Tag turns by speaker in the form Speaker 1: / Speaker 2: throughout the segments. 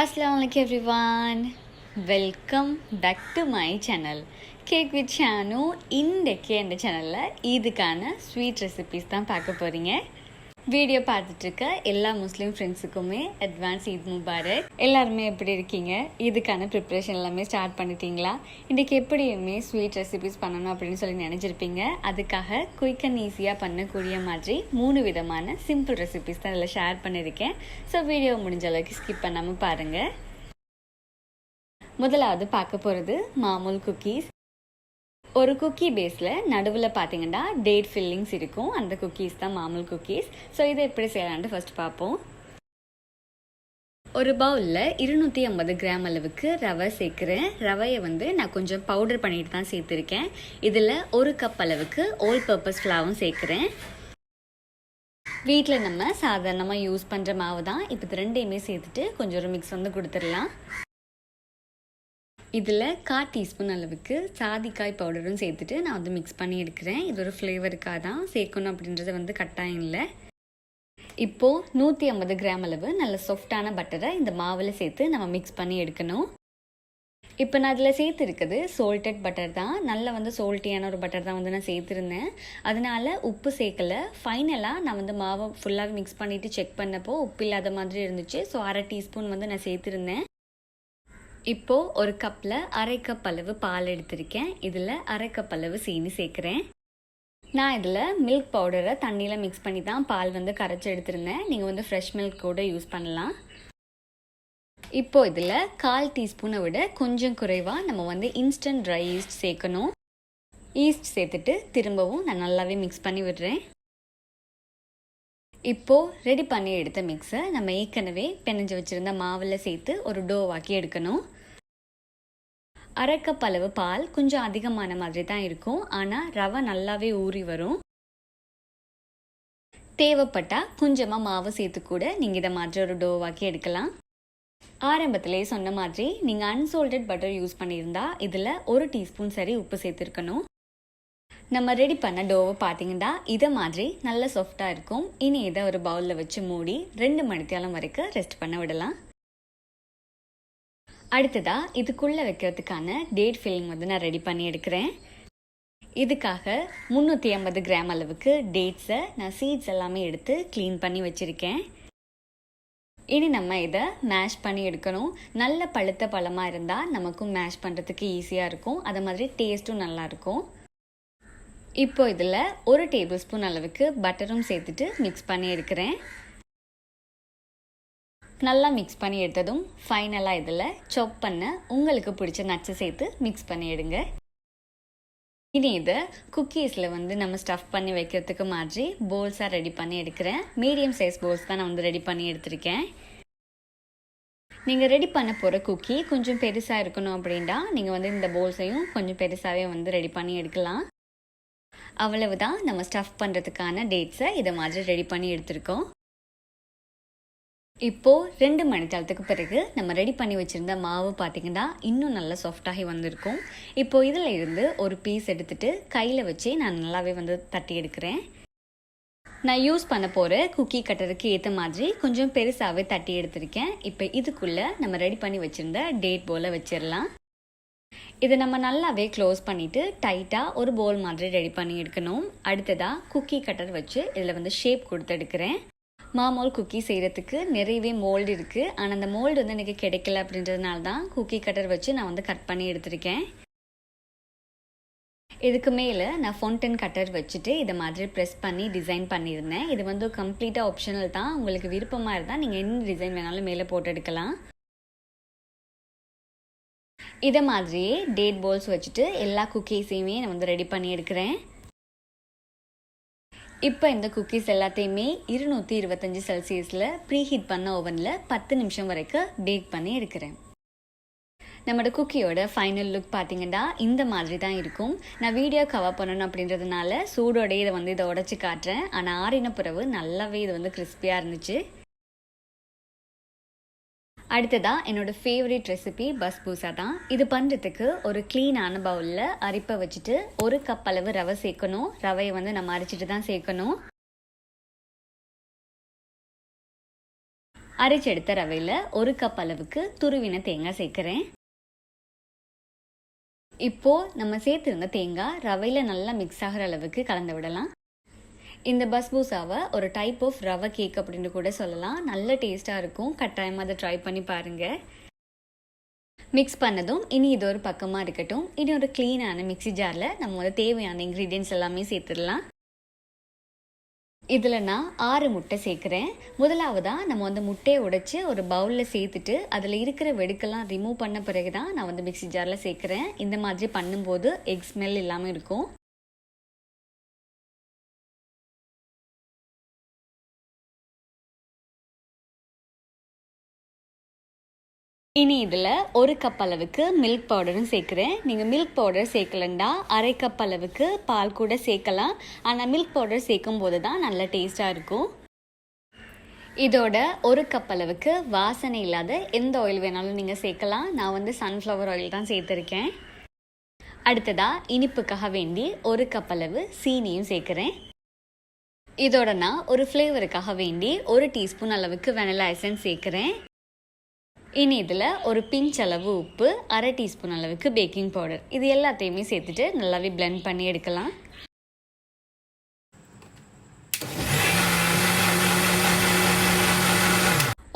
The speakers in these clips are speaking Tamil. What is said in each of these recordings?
Speaker 1: Assalamualaikum everyone. Welcome back to my channel. Cake with Shanu. இன்றைக்கு இந்த சேனலில் இதுக்கான ஸ்வீட் ரெசிபீஸ் தான் பார்க்க போகிறீங்க. வீடியோ பார்த்துட்ருக்க எல்லா முஸ்லீம் ஃப்ரெண்ட்ஸுக்குமே அட்வான்ஸ் ஈத் முபாரக். எல்லாருமே எப்படி இருக்கீங்க? இதுக்கான ப்ரிப்ரேஷன் எல்லாமே ஸ்டார்ட் பண்ணிட்டீங்களா? இன்றைக்கி எப்படியுமே ஸ்வீட் ரெசிபீஸ் பண்ணணும் அப்படின்னு சொல்லி நினச்சிருப்பீங்க. அதுக்காக குயிக் அண்ட் ஈஸியாக பண்ணக்கூடிய மாதிரி 3 விதமான சிம்பிள் ரெசிபீஸ் தான் இதில் ஷேர் பண்ணியிருக்கேன். ஸோ வீடியோ முடிஞ்ச அளவுக்கு ஸ்கிப் பண்ணாமல் பாருங்கள். முதலாவது பார்க்க போகிறது மாமூல் குக்கீஸ். ஒரு குக்கி பேஸில் நடுவில் பார்த்தீங்கன்னா டேட் ஃபில்லிங்ஸ் இருக்கும். அந்த குக்கீஸ் தான் மாமூல் குக்கீஸ். ஸோ இதை எப்படி செய்யலான்ட்டு ஃபஸ்ட் பார்ப்போம். ஒரு பவுலில் 250 கிராம் அளவுக்கு ரவை சேர்க்குறேன். ரவையை நான் கொஞ்சம் பவுடர் பண்ணிட்டு தான் சேர்த்துருக்கேன். இதில் 1 கப் அளவுக்கு ஆல் பர்பஸ் ஃப்ளாவும் சேர்க்குறேன். வீட்டில் நம்ம சாதாரணமாக யூஸ் பண்ணுற மாவு தான். இப்போ இது ரெண்டையுமே சேர்த்துட்டு கொஞ்சம் ஒரு மிக்ஸ் கொடுத்துடலாம். இதில் 1/4 டீஸ்பூன் அளவுக்கு சாதிக்காய் பவுடரும் சேர்த்துட்டு நான் மிக்ஸ் பண்ணி எடுக்கிறேன். இது ஒரு ஃப்ளேவருக்காக தான் சேர்க்கணும் அப்படின்றது கட்டாயம் இல்லை. இப்போது 150 கிராம் அளவு நல்ல சாஃப்டான பட்டரை இந்த மாவில் சேர்த்து நம்ம மிக்ஸ் பண்ணி எடுக்கணும். இப்போ நான் அதில் சேர்த்துருக்குது சோல்டட் பட்டர் தான். நல்ல சோல்ட்டியான ஒரு பட்டர் தான் நான் சேர்த்துருந்தேன். அதனால் உப்பு சேர்க்கலை. ஃபைனலாக நான் மாவை ஃபுல்லாக மிக்ஸ் பண்ணிவிட்டு செக் பண்ணப்போ உப்பு இல்லாத மாதிரி இருந்துச்சு. ஸோ 1/2 டீஸ்பூன் நான் சேர்த்துருந்தேன். இப்போது ஒரு கப்பில் 1/2 கப் அளவு பால் எடுத்திருக்கேன். இதில் 1/2 கப் அளவு சீனி சேர்க்குறேன். நான் இதில் மில்க் பவுடரை தண்ணியில் மிக்ஸ் பண்ணி தான் பால் கரைச்சி எடுத்திருந்தேன். நீங்கள் ஃப்ரெஷ் மில்க் கூட யூஸ் பண்ணலாம். இப்போது இதில் 1/4 டீஸ்பூனை விட கொஞ்சம் குறைவாக நம்ம இன்ஸ்டன்ட் ட்ரை ஈஸ்ட் சேர்க்கணும். ஈஸ்ட் சேர்த்துட்டு திரும்பவும் நான் நல்லாவே மிக்ஸ் பண்ணி விடுறேன். இப்போது ரெடி பண்ணி எடுத்த மிக்ஸை நம்ம ஏற்கனவே பிணைஞ்சு வச்சுருந்த மாவில் சேர்த்து ஒரு டோவாக்கி எடுக்கணும். 1/2 கப் அளவு பால் கொஞ்சம் அதிகமான மாதிரி தான் இருக்கும். ஆனால் ரவை நல்லாவே ஊறி வரும். தேவைப்பட்டால் கொஞ்சமாக மாவு சேர்த்து கூட நீங்கள் இதை மாதிரி ஒரு டோவாக்கி எடுக்கலாம். ஆரம்பத்திலே சொன்ன மாதிரி நீங்கள் அன்சோல்டட் பட்டர் யூஸ் பண்ணியிருந்தா இதில் 1 டீஸ்பூன் சரி உப்பு சேர்த்துருக்கணும். நம்ம ரெடி பண்ண டோவை பார்த்தீங்கன்னா இதை மாதிரி நல்ல சாஃப்டாக இருக்கும். இனி இதை ஒரு பவுலில் வச்சு மூடி 2 மணித்தியாலம் வரைக்கும் ரெஸ்ட் பண்ண விடலாம். அடுத்ததாக இதுக்குள்ளே வைக்கிறதுக்கான டேட் ஃபில்லிங் நான் ரெடி பண்ணி எடுக்கிறேன். இதுக்காக 350 கிராம் அளவுக்கு டேட்ஸை நான் சீட்ஸ் எல்லாமே எடுத்து க்ளீன் பண்ணி வச்சுருக்கேன். இனி நம்ம இதை மேஷ் பண்ணி எடுக்கணும். நல்ல பழுத்த பழமாக இருந்தால் நமக்கும் மேஷ் பண்ணுறதுக்கு ஈஸியாக இருக்கும். அது மாதிரி டேஸ்ட்டும் நல்லாயிருக்கும். இப்போ இதில் 1 டேபிள் ஸ்பூன் அளவுக்கு பட்டரும் சேர்த்துட்டு மிக்ஸ் பண்ணி எடுக்கிறேன். நல்லா மிக்ஸ் பண்ணி எடுத்ததும் ஃபைனலாக இதில் சாப் பண்ண உங்களுக்கு பிடிச்ச நட்ஸை சேர்த்து மிக்ஸ் பண்ணி எடுங்க. இனி இதை குக்கீஸில் நம்ம ஸ்டஃப் பண்ணி வைக்கிறதுக்கு மாதிரி போல்ஸாக ரெடி பண்ணி எடுக்கிறேன். மீடியம் சைஸ் போல்ஸ் தான் நான் ரெடி பண்ணி எடுத்திருக்கேன். நீங்கள் ரெடி பண்ண போகிற குக்கி கொஞ்சம் பெருசாக இருக்கணும் அப்படின்னா நீங்கள் இந்த போல்ஸையும் கொஞ்சம் பெருசாகவே ரெடி பண்ணி எடுக்கலாம். அவ்வளவுதான். நம்ம ஸ்டஃப் பண்ணுறதுக்கான டேட்ஸை இதை மாதிரி ரெடி பண்ணி எடுத்திருக்கோம். இப்போது 2 மணித்தாலத்துக்கு பிறகு நம்ம ரெடி பண்ணி வச்சுருந்த மாவு பார்த்திங்கன்னா இன்னும் நல்லா சாஃப்டாகி வந்திருக்கும். இப்போது இதில் இருந்து ஒரு பீஸ் எடுத்துகிட்டு கையில் வச்சு நான் நல்லாவே தட்டி எடுக்கிறேன். நான் யூஸ் பண்ண போகிற குக்கி கட்டருக்கு ஏற்ற மாதிரி கொஞ்சம் பெருசாகவே தட்டி எடுத்திருக்கேன். இப்போ இதுக்குள்ளே நம்ம ரெடி பண்ணி வச்சுருந்த டேட் போல் வச்சிடலாம். இதை நம்ம நல்லாவே க்ளோஸ் பண்ணிவிட்டு டைட்டாக ஒரு போல் மாதிரி ரெடி பண்ணி எடுக்கணும். அடுத்ததாக குக்கி கட்டர் வச்சு இதில் ஷேப் கொடுத்து எடுக்கிறேன். மாமூல் குக்கி செய்கிறதுக்கு நிறையவே மோல்டு இருக்குது. ஆனால் அந்த மோல்டு எனக்கு கிடைக்கல அப்படின்றதுனால தான் குக்கி கட்டர் வச்சு நான் கட் பண்ணி எடுத்திருக்கேன். இதுக்கு மேலே நான் ஃபவுண்டன் கட்டர் வச்சுட்டு இதை மாதிரி ப்ரெஸ் பண்ணி டிசைன் பண்ணியிருந்தேன். இது கம்ப்ளீட்டாக ஆப்ஷனல் தான். உங்களுக்கு விருப்பமாக இருந்தால் நீங்கள் என்ன டிசைன் வேணாலும் மேலே போட்டு எடுக்கலாம். இதை மாதிரியே டேட் போல்ஸ் வச்சுட்டு எல்லா குக்கீஸையுமே நான் ரெடி பண்ணி எடுக்கிறேன். இப்போ இந்த குக்கீஸ் எல்லாத்தையுமே 225 செல்சியஸில் ப்ரீஹீட் பண்ண ஓவனில் 10 நிமிஷம் வரைக்கும் பேக் பண்ணி எடுக்கிறேன். நம்மளோட குக்கியோட ஃபைனல் லுக் பார்த்தீங்கன்னா இந்த மாதிரி தான் இருக்கும். நான் வீடியோ கவர் பண்ணணும் அப்படின்றதுனால சூடோடையே இதை உடச்சி காட்டுறேன். ஆனால் ஆறின பிறகு நல்லாவே இது கிறிஸ்பியாக இருந்துச்சு. அடுத்ததாக என்னோட ஃபேவரட் ரெசிபி basbousa தான். இது பண்ணுறதுக்கு ஒரு க்ளீனான பவுலில் அரிப்பை வச்சுட்டு 1 கப் அளவு ரவை சேர்க்கணும். ரவையை நம்ம அரைச்சிட்டு தான் சேர்க்கணும். அரைச்செடுத்த ரவையில் 1 கப் அளவுக்கு துருவின தேங்காய் சேர்க்குறேன். இப்போது நம்ம சேர்த்துருந்த தேங்காய் ரவையில் நல்லா மிக்ஸ் ஆகிற அளவுக்கு கலந்து விடலாம். இந்த பஸ்பூசாவை ஒரு டைப் ஆஃப் ரவை கேக் அப்படின்னு கூட சொல்லலாம். நல்ல டேஸ்ட்டாக இருக்கும். கட்டாயமாக அதை ட்ரை பண்ணி பாருங்கள். மிக்ஸ் பண்ணதும் இனி இது ஒரு பக்கமாக இருக்கட்டும். இனி ஒரு க்ளீனான மிக்ஸி ஜாரில் நம்ம தேவையான இன்க்ரீடியன்ட்ஸ் எல்லாமே சேர்த்துடலாம். இதில் நான் 6 முட்டை சேர்க்குறேன். முதலாவதாக நம்ம முட்டையை உடைச்சி ஒரு பவுலில் சேர்த்துட்டு அதில் இருக்கிற வெடுக்கெல்லாம் ரிமூவ் பண்ண பிறகு தான் நான் மிக்ஸி ஜாரில் சேர்க்குறேன். இந்த மாதிரி பண்ணும்போது எக் ஸ்மெல் இல்லாமல் இருக்கும். இனி இதில் 1 கப் அளவுக்கு மில்க் பவுடரும் சேர்க்குறேன். நீங்கள் மில்க் பவுடர் சேர்க்கலண்டா 1/2 கப் அளவுக்கு பால் கூட சேர்க்கலாம். ஆனால் மில்க் பவுடர் சேர்க்கும் போது தான் நல்ல டேஸ்ட்டாக இருக்கும். இதோட 1 கப் அளவுக்கு வாசனை இல்லாத எந்த ஆயில் வேணாலும் நீங்கள் சேர்க்கலாம். நான் சன்ஃப்ளவர் ஆயில் தான் சேர்த்துருக்கேன். அடுத்ததாக இனிப்புக்காக வேண்டி 1 கப் அளவு சீனியும் சேர்க்குறேன். இதோட நான் ஒரு ஃப்ளேவருக்காக வேண்டி 1 டீஸ்பூன் அளவுக்கு வெனிலா எசன்ஸ் சேர்க்குறேன். இனி இதில் ஒரு பிஞ்ச் அளவு உப்பு, 1/2 டீஸ்பூன் அளவுக்கு பேக்கிங் பவுடர், இது எல்லாத்தையுமே சேர்த்துட்டு நல்லாவே பிளெண்ட் பண்ணி எடுக்கலாம்.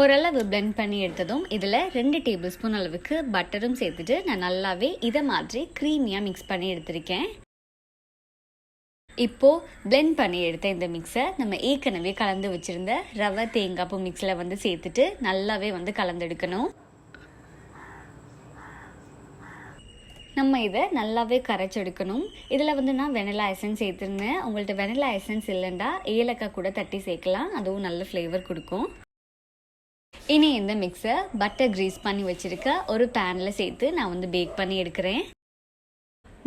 Speaker 1: ஓரளவு பிளெண்ட் பண்ணி எடுத்ததும் இதில் 2 டேபிள் ஸ்பூன் அளவுக்கு பட்டரும் சேர்த்துட்டு நான் நல்லாவே இதை மாதிரி க்ரீமியாக மிக்ஸ் பண்ணி எடுத்திருக்கேன். இப்போது பிளெண்ட் பண்ணி எடுத்த இந்த மிக்ஸை நம்ம ஏற்கனவே கலந்து வச்சுருந்த ரவை தேங்காய் பூ மிக்ஸில் சேர்த்துட்டு நல்லாவே கலந்தெடுக்கணும். நம்ம இதை நல்லாவே கரைச்செடுக்கணும். இதில் நான் வெனிலா எசன்ஸ் சேர்த்துருந்தேன். உங்கள்கிட்ட வெனிலா எசன்ஸ் இல்லைண்டா ஏலக்காய் கூட தட்டி சேர்க்கலாம். அதுவும் நல்ல ஃப்ளேவர் கொடுக்கும். இனி இந்த மிக்ஸை பட்டர் க்ரீஸ் பண்ணி வச்சுருக்க ஒரு பேனில் சேர்த்து நான் பேக் பண்ணி எடுக்கிறேன்.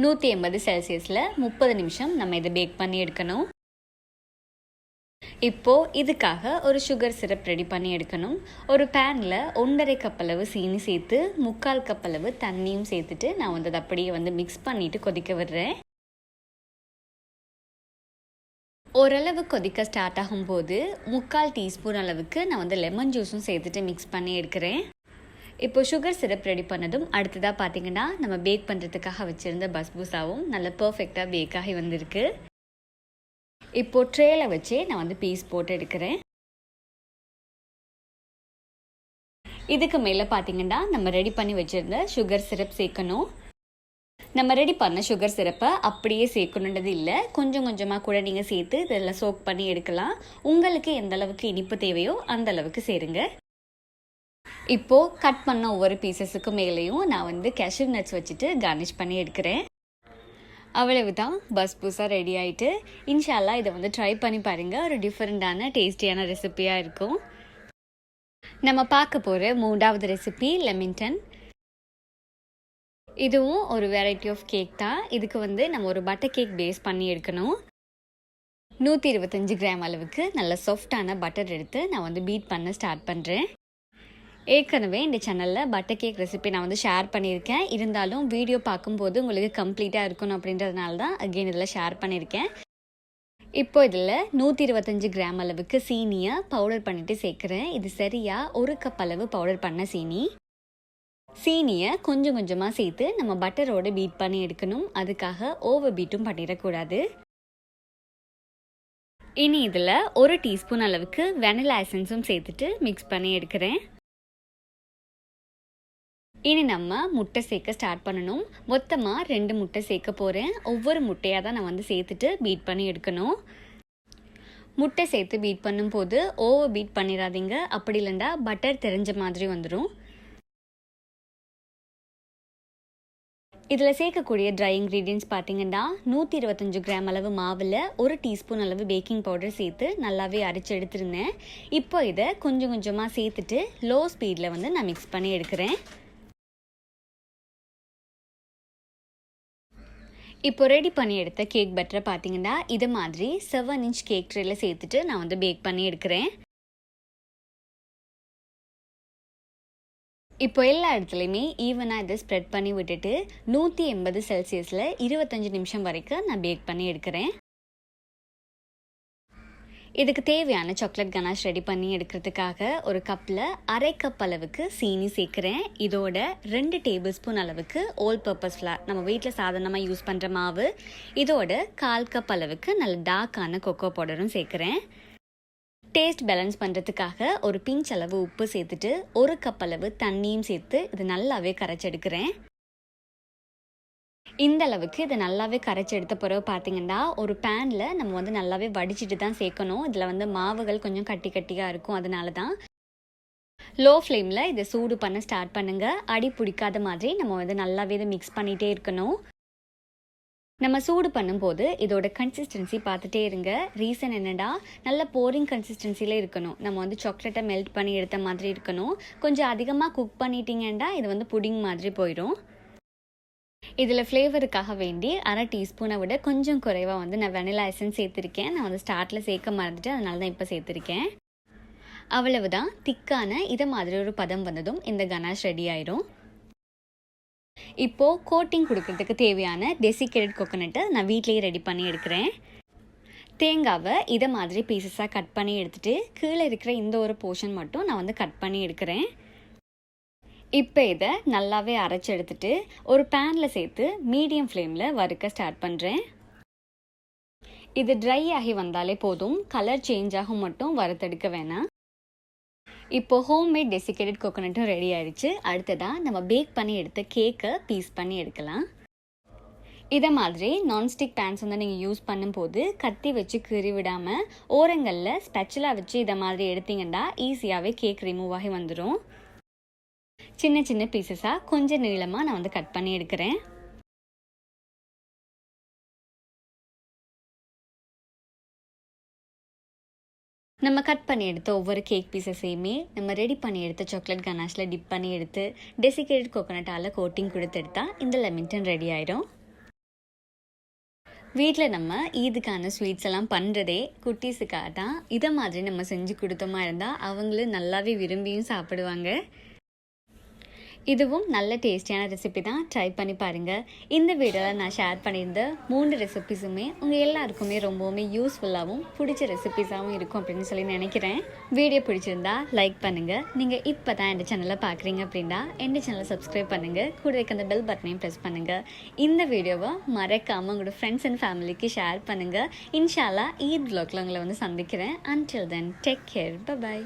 Speaker 1: 180 செல்சியஸில் 30 நிமிஷம் நம்ம இதை பேக் பண்ணி எடுக்கணும். இப்போது இதுக்காக ஒரு சுகர் சிரப் ரெடி பண்ணி எடுக்கணும். ஒரு பேனில் 1.5 கப் அளவு சீனி சேர்த்து 3/4 கப் அளவு தண்ணியும் சேர்த்துட்டு நான் அதை அப்படியே மிக்ஸ் பண்ணிவிட்டு கொதிக்க விடுறேன். ஓரளவு கொதிக்க ஸ்டார்ட் ஆகும்போது 3/4 டீஸ்பூன் அளவுக்கு நான் லெமன் ஜூஸும் சேர்த்துட்டு மிக்ஸ் பண்ணி எடுக்கிறேன். இப்போ சுகர் சிரப் ரெடி பண்ணதும் அடுத்ததாக பார்த்தீங்கன்னா நம்ம பேக் பண்ணுறதுக்காக வச்சுருந்த பஸ்பூசாவும் நல்ல பர்ஃபெக்டாக பேக் ஆகி வந்திருக்கு. இப்போது ட்ரேயில் வச்சே நான் பீஸ் போட்டு எடுக்கிறேன். இதுக்கு மேலே பார்த்தீங்கன்னா நம்ம ரெடி பண்ணி வச்சுருந்த சுகர் சிரப் சேர்க்கணும். நம்ம ரெடி பண்ண சுகர் சிரப்பை அப்படியே சேர்க்கணுன்றது இல்லை, கொஞ்சம் கொஞ்சமாக கூட நீங்கள் சேர்த்து இதெல்லாம் சோக் பண்ணி எடுக்கலாம். உங்களுக்கு எந்த அளவுக்கு இனிப்பு தேவையோ அந்த அளவுக்கு சேருங்க. இப்போது கட் பண்ண ஒவ்வொரு பீசஸுக்கு மேலேயும் நான் கேஷ்யூ நட்ஸ் வச்சுட்டு கார்னிஷ் பண்ணி எடுக்கிறேன். அவ்வளவு தான், பஸ்பூசா ரெடி ஆகிட்டு. இன்ஷால்லா இதை ட்ரை பண்ணி பாருங்கள். ஒரு டிஃப்ரெண்ட்டான டேஸ்டியான ரெசிப்பியாக இருக்கும். நம்ம பார்க்க போகிற 3வது ரெசிபி லெமிங்டன். இதுவும் ஒரு வெரைட்டி ஆஃப் கேக் தான். இதுக்கு நம்ம ஒரு பட்டர் கேக் பேஸ் பண்ணி எடுக்கணும். 125 கிராம் அளவுக்கு நல்ல சாஃப்டான பட்டர் எடுத்து நான் பீட் பண்ண ஸ்டார்ட் பண்ணுறேன். ஏற்கனவே இந்த சேனலில் பட்டர் கேக் ரெசிபி நான் ஷேர் பண்ணியிருக்கேன். இருந்தாலும் வீடியோ பார்க்கும்போது உங்களுக்கு கம்ப்ளீட்டாக இருக்கணும் அப்படின்றதுனால தான் அகெயின் இதில் ஷேர் பண்ணியிருக்கேன். இப்போ இதில் 125 கிராம் அளவுக்கு சீனியை பவுடர் பண்ணிவிட்டு சேர்க்குறேன். இது சரியாக 1 கப் அளவு பவுடர் பண்ண சீனியை கொஞ்சம் கொஞ்சமாக சேர்த்து நம்ம பட்டரோடு பீட் பண்ணி எடுக்கணும். அதுக்காக ஓவர் பீட்டும் பண்ணிடக்கூடாது. இனி இதில் 1 டீஸ்பூன் அளவுக்கு வெனிலா எசன்ஸும் சேர்த்துட்டு மிக்ஸ் பண்ணி எடுக்கிறேன். இனி நம்ம முட்டை சேர்க்க ஸ்டார்ட் பண்ணணும். மொத்தமாக 2 முட்டை சேர்க்க போகிறேன். ஒவ்வொரு முட்டையாக தான் நான் சேர்த்துட்டு பீட் பண்ணி எடுக்கணும். முட்டை சேர்த்து பீட் பண்ணும்போது ஓவர் பீட் பண்ணிடாதீங்க, அப்படி இல்லைண்டா பட்டர் தெரிஞ்ச மாதிரி வந்துடும். இதில் சேர்க்கக்கூடிய ட்ரை இன்க்ரீடியன்ட்ஸ் பார்த்தீங்கன்னா 125 கிராம் அளவு மாவில் 1 டீஸ்பூன் அளவு பேக்கிங் பவுடர் சேர்த்து நல்லாவே அரைச்சி எடுத்துருந்தேன். இப்போ இதை கொஞ்சம் கொஞ்சமாக சேர்த்துட்டு லோ ஸ்பீடில் நான் மிக்ஸ் பண்ணி எடுக்கிறேன். இப்போ ரெடி பண்ணி எடுத்த கேக் பட்டரை பார்த்தீங்கன்னா இது மாதிரி 7 இன்ச் கேக் ட்ரேயில் சேர்த்துட்டு நான் பேக் பண்ணி எடுக்கிறேன். இப்போ எல்லா இடத்துலையுமே ஈவனாக இதை ஸ்ப்ரெட் பண்ணி விட்டுட்டு 180 செல்சியஸில் 25 நிமிஷம் வரைக்கும் நான் பேக் பண்ணி எடுக்கிறேன். இதுக்கு தேவையான சாக்லேட் கனாஷ் ரெடி பண்ணி எடுக்கிறதுக்காக ஒரு கப்பில் 1/2 கப் அளவுக்கு சீனி சேர்க்குறேன். இதோட 2 டேபிள் ஸ்பூன் அளவுக்கு ஆல் பர்பஸ் ஃப்ளார், நம்ம வீட்டில் சாதாரணமாக யூஸ் பண்ணுற மாவு. இதோட 1/4 கப் அளவுக்கு நல்ல டார்க்கான கொக்கோ பவுடரும் சேர்க்குறேன். டேஸ்ட் பேலன்ஸ் பண்ணுறதுக்காக ஒரு பிஞ்ச் அளவு உப்பு சேர்த்துட்டு 1 கப் அளவு தண்ணியும் சேர்த்து இது நல்லாவே கரைச்செடுக்கிறேன். இந்த அளவுக்கு இதை நல்லாவே கரைச்சி எடுத்த பிறகு பார்த்தீங்கன்னா ஒரு பேனில் நம்ம வந்து நல்லாவே வடிச்சிட்டு தான் சேர்க்கணும். இதில் வந்து மாவுகள் கொஞ்சம் கட்டி கட்டியாக இருக்கும். அதனால தான் லோ ஃப்ளேமில் இதை சூடு பண்ண ஸ்டார்ட் பண்ணுங்கள். அடி பிடிக்காத மாதிரி நம்ம வந்து நல்லாவே இதை மிக்ஸ் பண்ணிகிட்டே இருக்கணும். நம்ம சூடு பண்ணும்போது இதோட கன்சிஸ்டன்சி பார்த்துட்டே இருங்க. ரீசன் என்னடா, நல்ல போரிங் கன்சிஸ்டன்சியில் இருக்கணும். நம்ம வந்து சாக்லேட்டை மெல்ட் பண்ணி எடுத்த மாதிரி இருக்கணும். கொஞ்சம் அதிகமாக குக் பண்ணிட்டீங்கன்னா இது வந்து புடிங் மாதிரி போயிடும். இதில் ஃப்ளேவருக்காக வேண்டி 1/2 டீஸ்பூனை விட கொஞ்சம் குறைவாக வந்து நான் வெனிலா எசன்ஸ் சேர்த்துருக்கேன். நான் வந்து ஸ்டார்ட்டில் சேர்க்க மறந்துட்டு அதனால தான் இப்போ சேர்த்துருக்கேன். அவ்வளவுதான். திக்கான இதை மாதிரி ஒரு பதம் வந்ததும் இந்த கனாஷ் ரெடி ஆயிடும். இப்போது கோட்டிங் கொடுக்கறதுக்கு தேவையான டெசிகேட்டட் கோகோனட்டை நான் வீட்டிலேயே ரெடி பண்ணி எடுக்கிறேன். தேங்காவை இதை மாதிரி பீசஸாக கட் பண்ணி எடுத்துகிட்டு கீழே இருக்கிற இந்த ஒரு போர்ஷன் மட்டும் நான் வந்து கட் பண்ணி எடுக்கிறேன். இப்போ இதை நல்லாவே அரைச்சி எடுத்துட்டு ஒரு பேனில் சேர்த்து மீடியம் ஃப்ளேமில் வறுக்க ஸ்டார்ட் பண்ணுறேன். இது ட்ரை ஆகி வந்தாலே போதும், கலர் சேஞ்ச் ஆகும் மட்டும் வறுத்தெடுக்க வேணாம். இப்போது ஹோம்மேட் டெசிகேட்டட் கோகோனட்டும் ரெடி ஆயிடுச்சு. அடுத்ததாக நம்ம பேக் பண்ணி எடுத்த கேக்கை பீஸ் பண்ணி எடுக்கலாம். இதை மாதிரி நான்ஸ்டிக் பேன்ஸ் வந்து நீங்கள் யூஸ் பண்ணும்போது கத்தி வச்சு கீறி விடாமல் ஓரங்களில் ஸ்பெச்சலாக வச்சு இதை மாதிரி எடுத்தீங்கன்னா ஈஸியாகவே கேக் ரிமூவ் ஆகி வந்துடும். சின்ன சின்ன பீசஸாக கொஞ்சம் நீளமாக நான் வந்து கட் பண்ணி எடுக்கிறேன். நம்ம கட் பண்ணி எடுத்த ஒவ்வொரு கேக் பீசஸையுமே நம்ம ரெடி பண்ணி எடுத்த சாக்லேட் கனாஷில் டிப் பண்ணி எடுத்து டெசிகேட்டட் கோகோனட்டால் கோட்டிங் கொடுத்து எடுத்தால் இந்த லெமன்டன் ரெடி ஆகிடும். வீட்டில் நம்ம ஈதுக்கான ஸ்வீட்ஸ் எல்லாம் பண்ணுறதே குட்டீஸுக்காக தான். இதை மாதிரி நம்ம செஞ்சு கொடுத்தோமா இருந்தால் அவங்களும் நல்லாவே விரும்பியும் சாப்பிடுவாங்க. இதுவும் நல்ல டேஸ்டியான ரெசிபி தான், ட்ரை பண்ணி பாருங்கள். இந்த வீடியோவில் நான் ஷேர் பண்ணியிருந்த 3 ரெசிபிஸுமே உங்கள் எல்லாருக்குமே ரொம்பவுமே யூஸ்ஃபுல்லாகவும் பிடிச்ச ரெசிபிஸாகவும் இருக்கும் அப்படின்னு சொல்லி நினைக்கிறேன். வீடியோ பிடிச்சிருந்தா லைக் பண்ணுங்கள். நீங்கள் இப்போ தான் என் சேனலை பார்க்குறீங்க அப்படின்னா என் சேனலை சப்ஸ்கிரைப் பண்ணுங்கள். கூட இருக்க அந்த பெல் பட்டனையும் ப்ரெஸ் பண்ணுங்கள். இந்த வீடியோவை மறக்காமல் உங்களோட ஃப்ரெண்ட்ஸ் அண்ட் ஃபேமிலிக்கு ஷேர் பண்ணுங்கள். இன்ஷா அல்லாஹ் ஈத் வ்ளாக்ல உங்களை வந்து சந்திக்கிறேன். Until then take care, by.